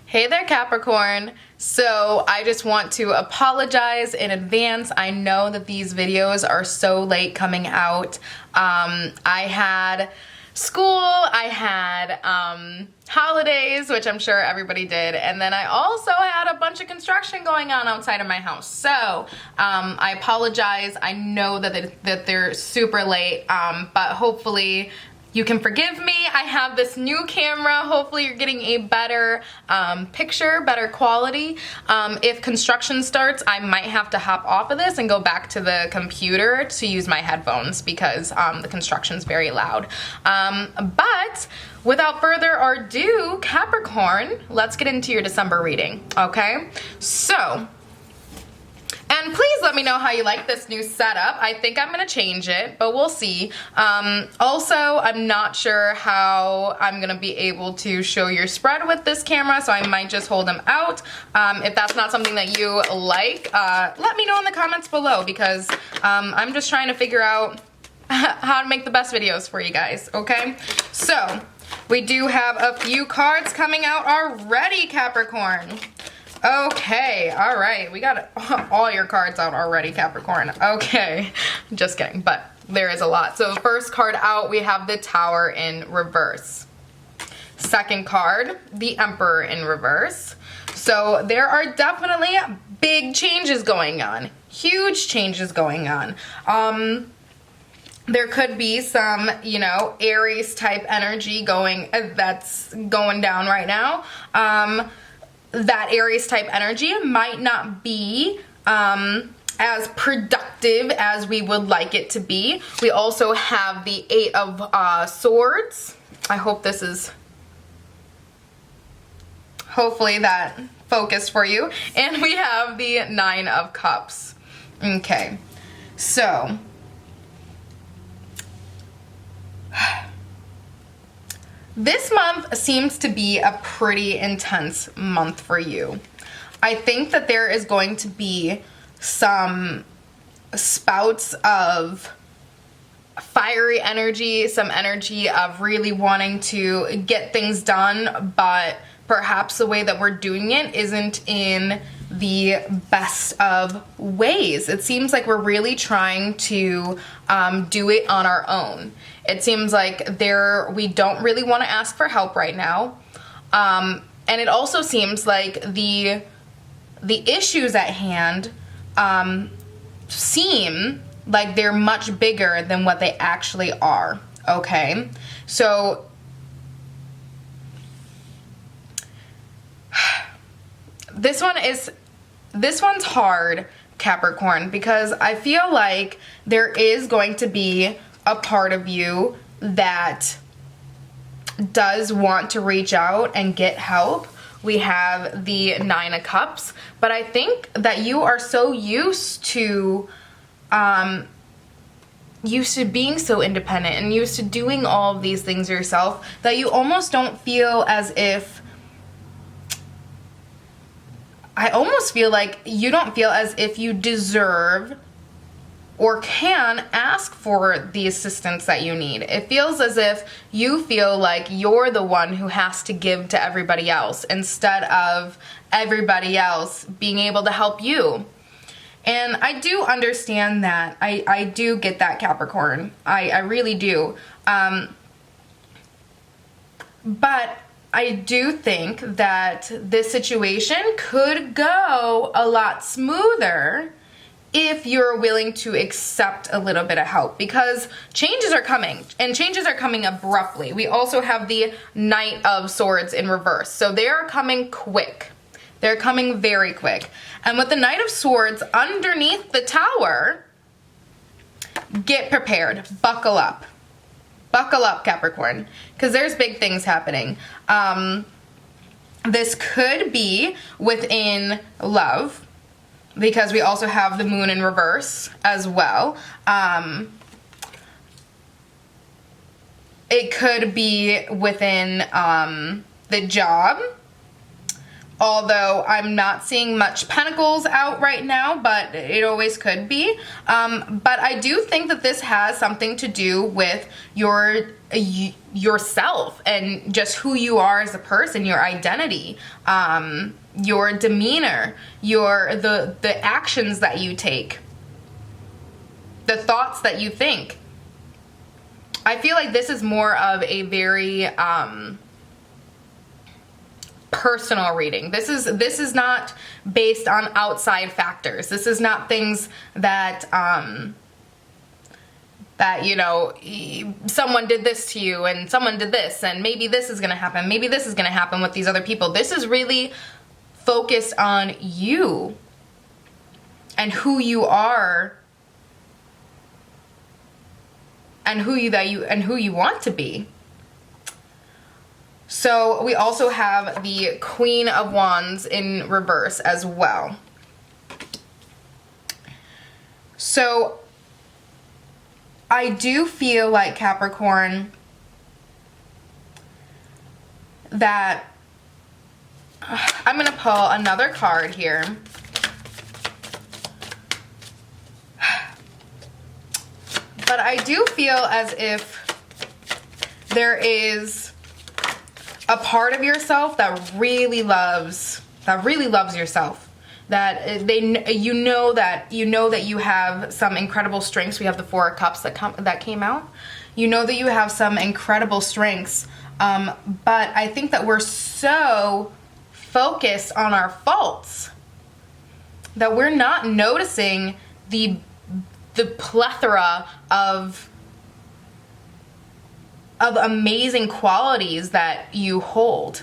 Hey there, Capricorn. So I just want to apologize in advance. I know that these videos are so late coming out. I had school, I had holidays, which I'm sure everybody did, and then I also had a bunch of construction going on outside of my house. So I apologize. I know that they're super late, but hopefully you can forgive me. I have this new camera. Hopefully you're getting a better picture, better quality. If construction starts, I might have to hop off of this and go back to the computer to use my headphones because the construction's very loud. But without further ado, Capricorn, let's get into your December reading, okay? So, and please let me know how you like this new setup. I think I'm gonna change it, but we'll see. Also, I'm not sure how I'm gonna be able to show your spread with this camera, so I might just hold them out. If that's not something that you like, let me know in the comments below because I'm just trying to figure out how to make the best videos for you guys, okay? So, we do have a few cards coming out already, Capricorn. Okay, all right, we got all your cards out already, Capricorn. Okay, just kidding, but there is a lot. So first card out, we have the Tower in reverse. Second card, the Emperor in reverse. So there are definitely big changes going on, huge changes going on. There could be some, you know, Aries type energy that's going down right now. That Aries type energy might not be as productive as we would like it to be. We also have the Eight of Swords. I hope this is hopefully that focused for you. And we have the Nine of Cups. Okay, so this month seems to be a pretty intense month for you. I think that there is going to be some spouts of fiery energy, some energy of really wanting to get things done, but perhaps the way that we're doing it isn't in the best of ways. It seems like we're really trying to do it on our own. It seems like we don't really want to ask for help right now. And it also seems like the issues at hand seem like they're much bigger than what they actually are, okay? So this one's hard, Capricorn, because I feel like there is going to be a part of you that does want to reach out and get help. We have the Nine of Cups, but I think that you are so used to being so independent and used to doing all of these things yourself that you almost don't feel as if I almost feel like you don't feel as if you deserve or can ask for the assistance that you need. It feels as if you feel like you're the one who has to give to everybody else instead of everybody else being able to help you. And I do understand that. I do get that, Capricorn. I really do. But I do think that this situation could go a lot smoother if you're willing to accept a little bit of help, because changes are coming, and changes are coming abruptly. We also have the Knight of Swords in reverse, so they are coming quick. They're coming very quick. And with the Knight of Swords underneath the Tower, get prepared, buckle up. Buckle up, Capricorn, because there's big things happening. This could be within love, because we also have the Moon in reverse as well. It could be within the job, although I'm not seeing much Pentacles out right now, but it always could be. But I do think that this has something to do with your yourself and just who you are as a person, your identity, your demeanor, the actions that you take, the thoughts that you think. I feel like this is more of a very personal reading. This is not based on outside factors. This is not things that that, you know, someone did this to you and someone did this and maybe this is going to happen. Maybe this is going to happen with these other people. This is really focused on you and who you are and who you want to be. So we also have the Queen of Wands in reverse as well. So I do feel like, Capricorn, that I'm going to pull another card here. But I do feel as if there is a part of yourself that really loves yourself. That you know that you have some incredible strengths. We have the Four of Cups that came out. You know that you have some incredible strengths, but I think that we're so focused on our faults that we're not noticing the plethora of amazing qualities that you hold.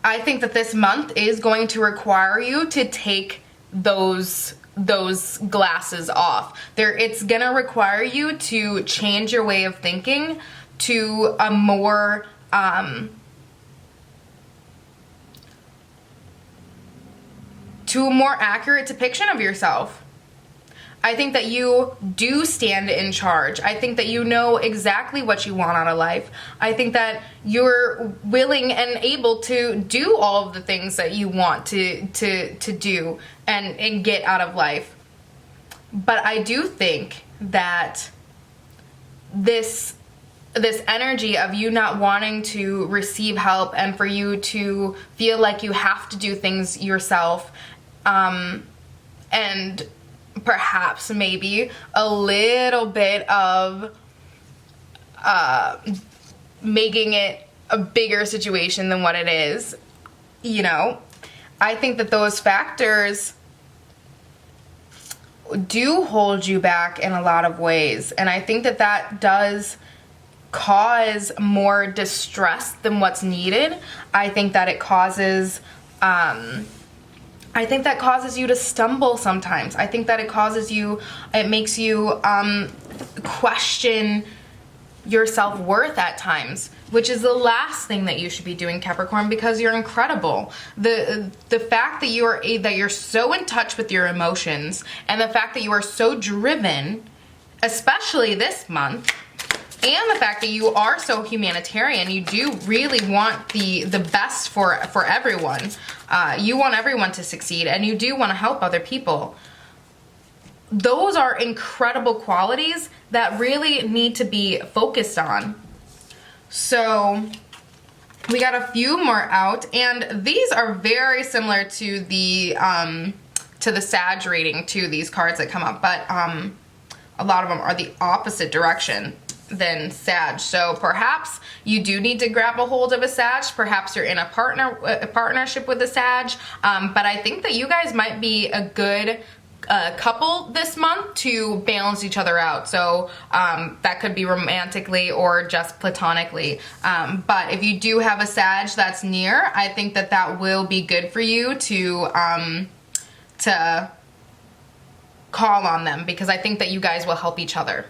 I think that this month is going to require you to take those glasses off. It's going to require you to change your way of thinking to a more accurate depiction of yourself. I think that you do stand in charge. I think that you know exactly what you want out of life. I think that you're willing and able to do all of the things that you want to do and get out of life. But I do think that this energy of you not wanting to receive help and for you to feel like you have to do things yourself, and perhaps maybe a little bit of making it a bigger situation than what it is, you know, I think that those factors do hold you back in a lot of ways. And I think that that does cause more distress than what's needed. I think that it causes you to stumble sometimes. I think that it makes you question your self-worth at times, which is the last thing that you should be doing, Capricorn, because you're incredible. The fact that you're so in touch with your emotions, and the fact that you are so driven, especially this month, and the fact that you are so humanitarian, you do really want the best for everyone. You want everyone to succeed, and you do want to help other people. Those are incredible qualities that really need to be focused on. So we got a few more out, and these are very similar to the Sag reading, to these cards that come up, but a lot of them are the opposite direction than Sag. So perhaps you do need to grab a hold of a Sag. Perhaps you're in a partnership with a Sag. But I think that you guys might be a good couple this month to balance each other out. So that could be romantically or just platonically. But if you do have a Sag that's near, I think that that will be good for you to call on them, because I think that you guys will help each other.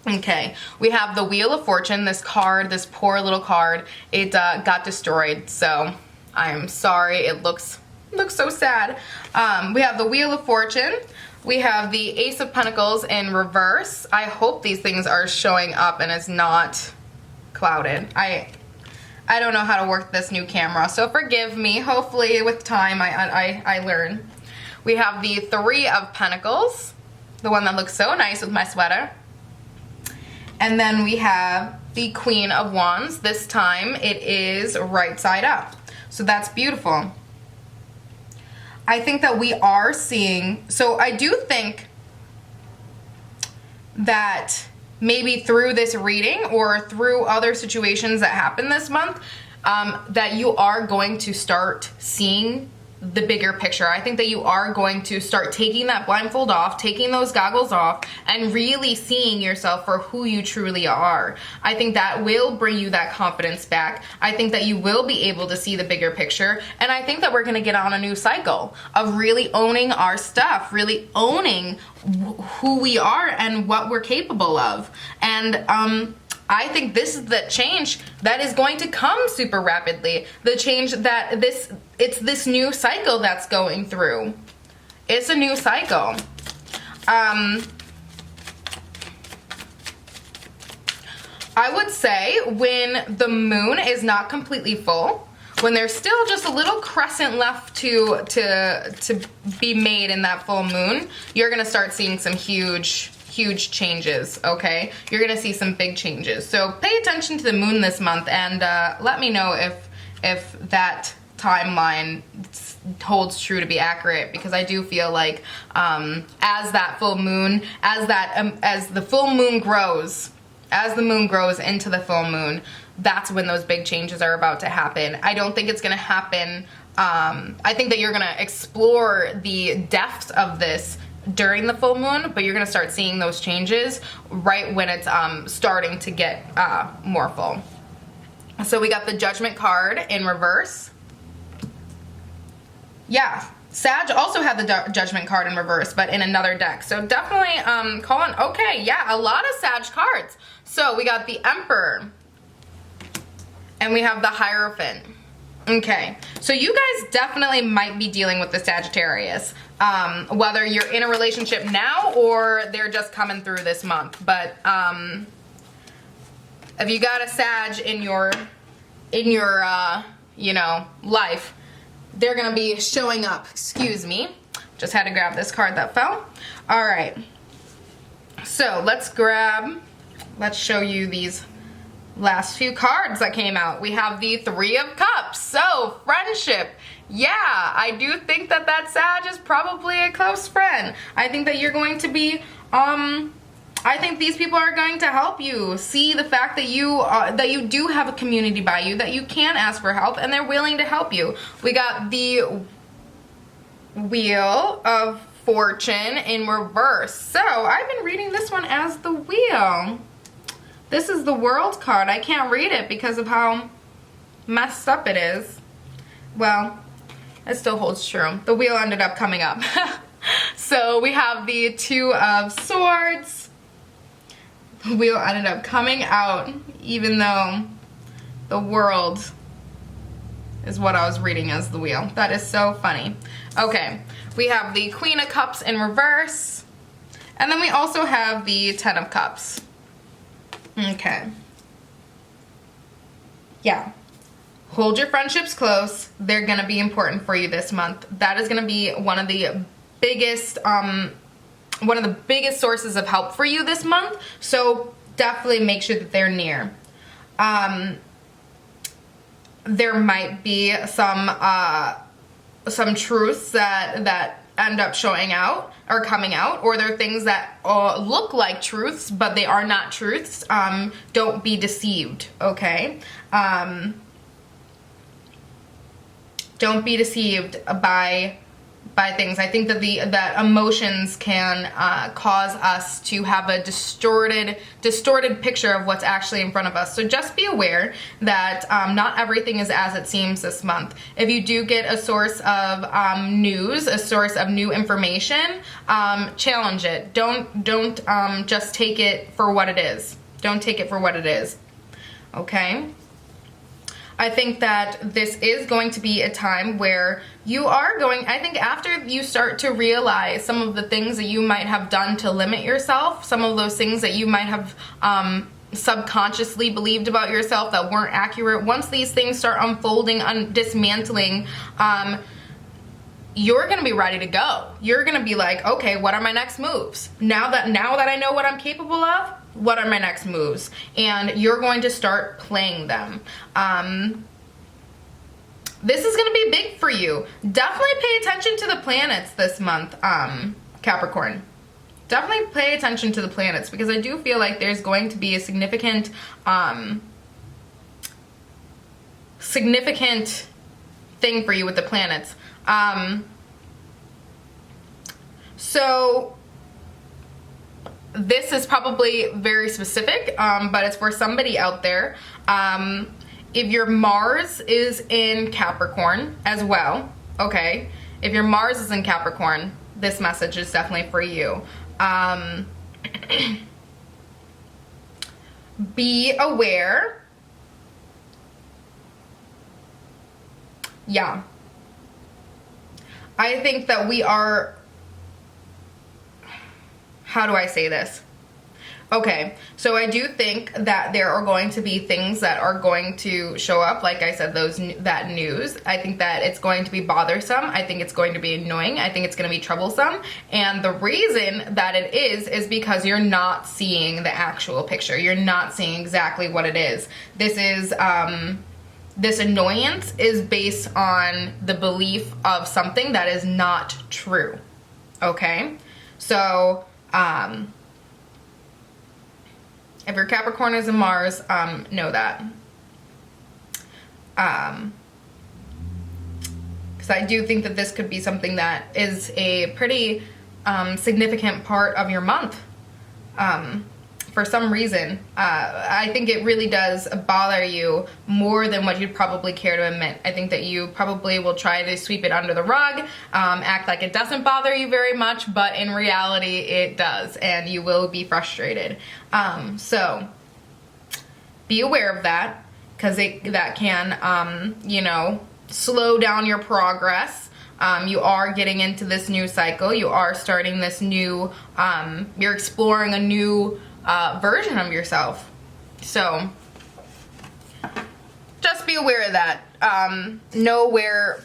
Okay, we have the Wheel of Fortune. This card, this poor little card, it got destroyed, so I'm sorry. It looks so sad. We have the Wheel of Fortune. We have the Ace of Pentacles in reverse. I hope these things are showing up and it's not clouded. I don't know how to work this new camera, so forgive me. Hopefully with time I learn. We have the Three of Pentacles the one that looks so nice with my sweater. And then we have the Queen of Wands. This time it is right side up. So that's beautiful. I think that we are seeing, so I do think that maybe through this reading or through other situations that happen this month, that you are going to start seeing the bigger picture. I think that you are going to start taking that blindfold off, taking those goggles off, and really seeing yourself for who you truly are. I think that will bring you that confidence back. I think that you will be able to see the bigger picture, and I think that we're gonna get on a new cycle of really owning our stuff, really owning who we are and what we're capable of. And I think this is the change that is going to come super rapidly. The change that it's this new cycle that's going through. It's a new cycle. I would say when the moon is not completely full, when there's still just a little crescent left to be made in that full moon, you're gonna start seeing some huge changes, okay? You're gonna see some big changes. So pay attention to the moon this month, and let me know if that timeline holds true to be accurate, because I do feel like as that full moon, as the full moon grows, as the moon grows into the full moon, that's when those big changes are about to happen. I don't think it's gonna happen, I think that you're gonna explore the depths of this during the full moon, but you're gonna start seeing those changes right when it's starting to get more full. So we got the Judgment card in reverse. Yeah, Sag also had the Judgment card in reverse, but in another deck. So definitely calling, okay, yeah, a lot of Sag cards. So we got the Emperor, and we have the Hierophant. Okay, so you guys definitely might be dealing with the Sagittarius, whether you're in a relationship now or they're just coming through this month. But if you got a Sag in your you know, life, they're gonna be showing up. Excuse me, just had to grab this card that fell. All right, so let's show you these last few cards that came out. We have the Three of Cups. So friendship, yeah, I do think that Sag is probably a close friend. I think that you're going to be I think these people are going to help you see the fact that you do have a community by you, that you can ask for help, and they're willing to help you. We got the Wheel of Fortune in reverse. So I've been reading this one as the Wheel. This is the World card. I can't read it because of how messed up it is. Well, it still holds true. The Wheel ended up coming up. So we have the Two of Swords. The Wheel ended up coming out, even though the World is what I was reading as the Wheel. That is so funny. Okay, we have the Queen of Cups in reverse. And then we also have the Ten of Cups. Okay. Yeah. Hold your friendships close. They're gonna be important for you this month. That is gonna be one of the biggest sources of help for you this month. So definitely make sure that they're near. There might be some truths that end up showing out or coming out, or there are things that look like truths but they are not truths. Don't be deceived, okay? Don't be deceived by things. I think that emotions can cause us to have a distorted picture of what's actually in front of us. So just be aware that not everything is as it seems this month. If you do get a source of news, a source of new information, challenge it. Don't just take it for what it is. Don't take it for what it is. Okay? I think that this is going to be a time where you are going, I think after you start to realize some of the things that you might have done to limit yourself, some of those things that you might have subconsciously believed about yourself that weren't accurate, once these things start unfolding, dismantling, you're gonna be ready to go. You're gonna be like, okay, what are my next moves? Now that I know what I'm capable of, what are my next moves? And you're going to start playing them. This is gonna be big for you. Definitely pay attention to the planets this month, Capricorn. Definitely pay attention to the planets, because I do feel like there's going to be a significant thing for you with the planets. So this is probably very specific, but it's for somebody out there. If your Mars is in Capricorn as well, okay, if your Mars is in Capricorn, this message is definitely for you. Be aware. Yeah. I think that we are, how do I say this? Okay, so I do think that there are going to be things that are going to show up, like I said, that news. I think that it's going to be bothersome. I think it's going to be annoying. I think it's going to be troublesome. And the reason that it is because you're not seeing the actual picture. You're not seeing exactly what it is. This is, this annoyance is based on the belief of something that is not true. Okay? So, if your Capricorn is in Mars, know that. Because I do think that this could be something that is a pretty significant part of your month. For some reason, I think it really does bother you more than what you'd probably care to admit. I think that you probably will try to sweep it under the rug, act like it doesn't bother you very much, but in reality it does, and you will be frustrated. So be aware of that, because that can, you know, slow down your progress. You are getting into this new cycle. You are starting this new, you're exploring a new version of yourself. So just be aware of that. Know where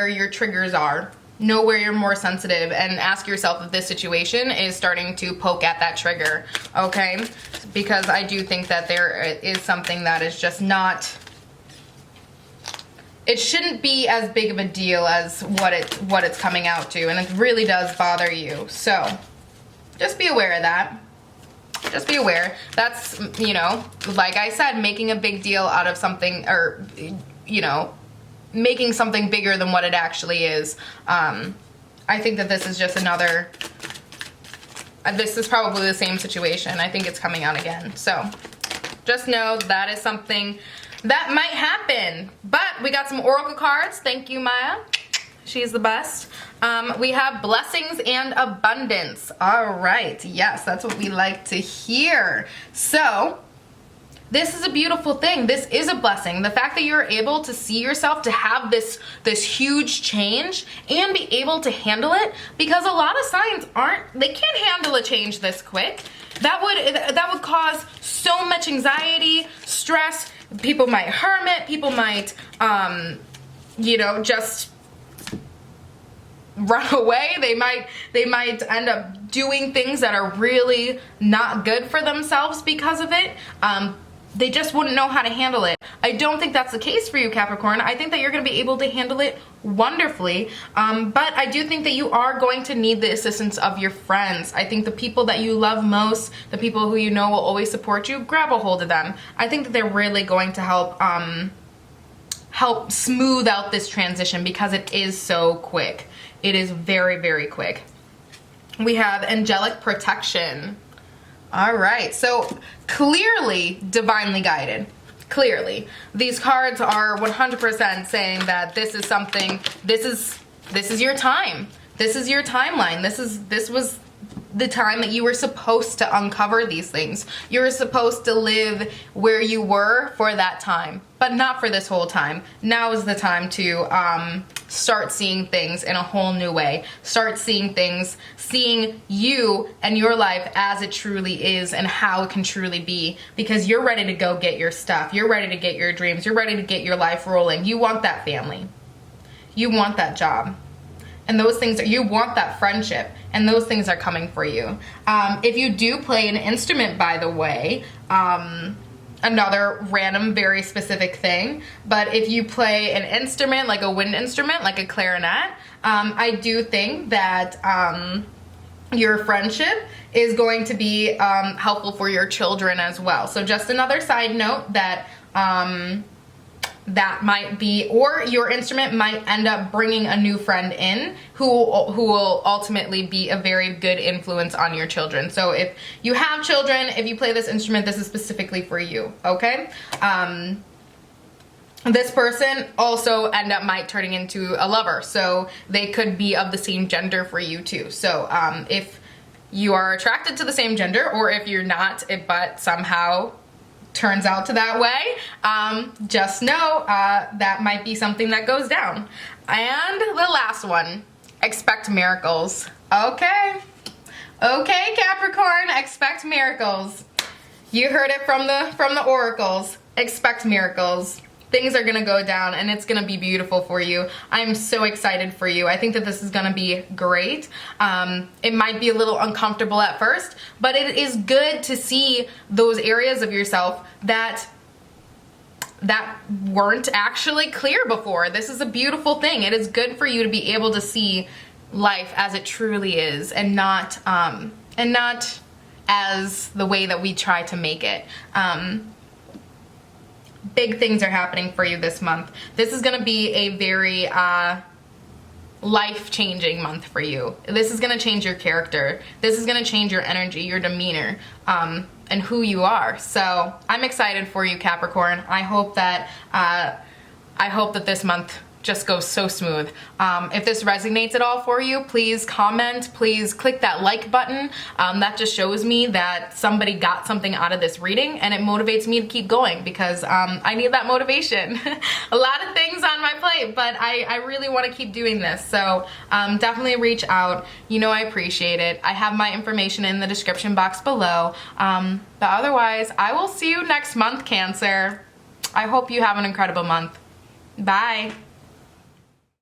your triggers are. Know where you're more sensitive, and ask yourself if this situation is starting to poke at that trigger, okay? Because I do think that there is something that is just not, it shouldn't be as big of a deal as what it's coming out to, and it really does bother you. So just be aware of that. Just be aware. That's, you know, like I said, making a big deal out of something, or, you know, making something bigger than what it actually is. I think that this is just another, this is probably the same situation. I think it's coming out again. So just know that is something that might happen. But we got some oracle cards. Thank you, Maya. She's the best. We have blessings and abundance. All right. Yes, that's what we like to hear. So this is a beautiful thing. This is a blessing. The fact that you're able to see yourself, to have this huge change and be able to handle it, because a lot of signs they can't handle a change this quick. That would cause so much anxiety, stress. People might hermit. People might, you know, just run away. They might end up doing things that are really not good for themselves because of it. They just wouldn't know how to handle it. I don't think that's the case for you, Capricorn. I think that you're going to be able to handle it wonderfully. But I do think that you are going to need the assistance of your friends. I think the people that you love most, the people who you know will always support you, grab a hold of them. I think that they're really going to help smooth out this transition, because it is so quick. It is very, very quick. We have angelic protection. All right, so clearly divinely guided. Clearly, these cards are 100% saying that this is something. This is your time. This is your timeline. This was the time that you were supposed to uncover these things. You were supposed to live where you were for that time, but not for this whole time. Now is the time to start seeing things in a whole new way. Start seeing things, seeing you and your life as it truly is and how it can truly be, because you're ready to go get your stuff. You're ready to get your dreams. You're ready to get your life rolling. You want that family. you want that job. And those things, you want that friendship, and those things are coming for you. If you do play an instrument, by the way, another random, very specific thing, but if you play an instrument, like a wind instrument, like a clarinet, I do think that your friendship is going to be helpful for your children as well. So just another side note that that might be, or your instrument might end up bringing a new friend in who will ultimately be a very good influence on your children. So if you have children, if you play this instrument, this is specifically for you, okay? This person also might turning into a lover, so they could be of the same gender for you too. So if you are attracted to the same gender, or if you're not, but somehow turns out to that way, just know that might be something that goes down. And the last one, expect miracles. Okay, Capricorn, expect miracles. You heard it from the oracles. Expect miracles. Things are gonna go down, and it's gonna be beautiful for you. I'm so excited for you. I think that this is gonna be great. It might be a little uncomfortable at first, but it is good to see those areas of yourself that weren't actually clear before. This is a beautiful thing. It is good for you to be able to see life as it truly is, and not as the way that we try to make it. Big things are happening for you this month. This is going to be a very life-changing month for you. This is going to change your character. This is going to change your energy, your demeanor, and who you are. So I'm excited for you, Capricorn. I hope that this month just goes so smooth. If this resonates at all for you, please comment, please click that like button. That just shows me that somebody got something out of this reading, and it motivates me to keep going, because I need that motivation. A lot of things on my plate, but I really want to keep doing this. So definitely reach out. You know I appreciate it. I have my information in the description box below. But otherwise, I will see you next month, Cancer. I hope you have an incredible month. Bye.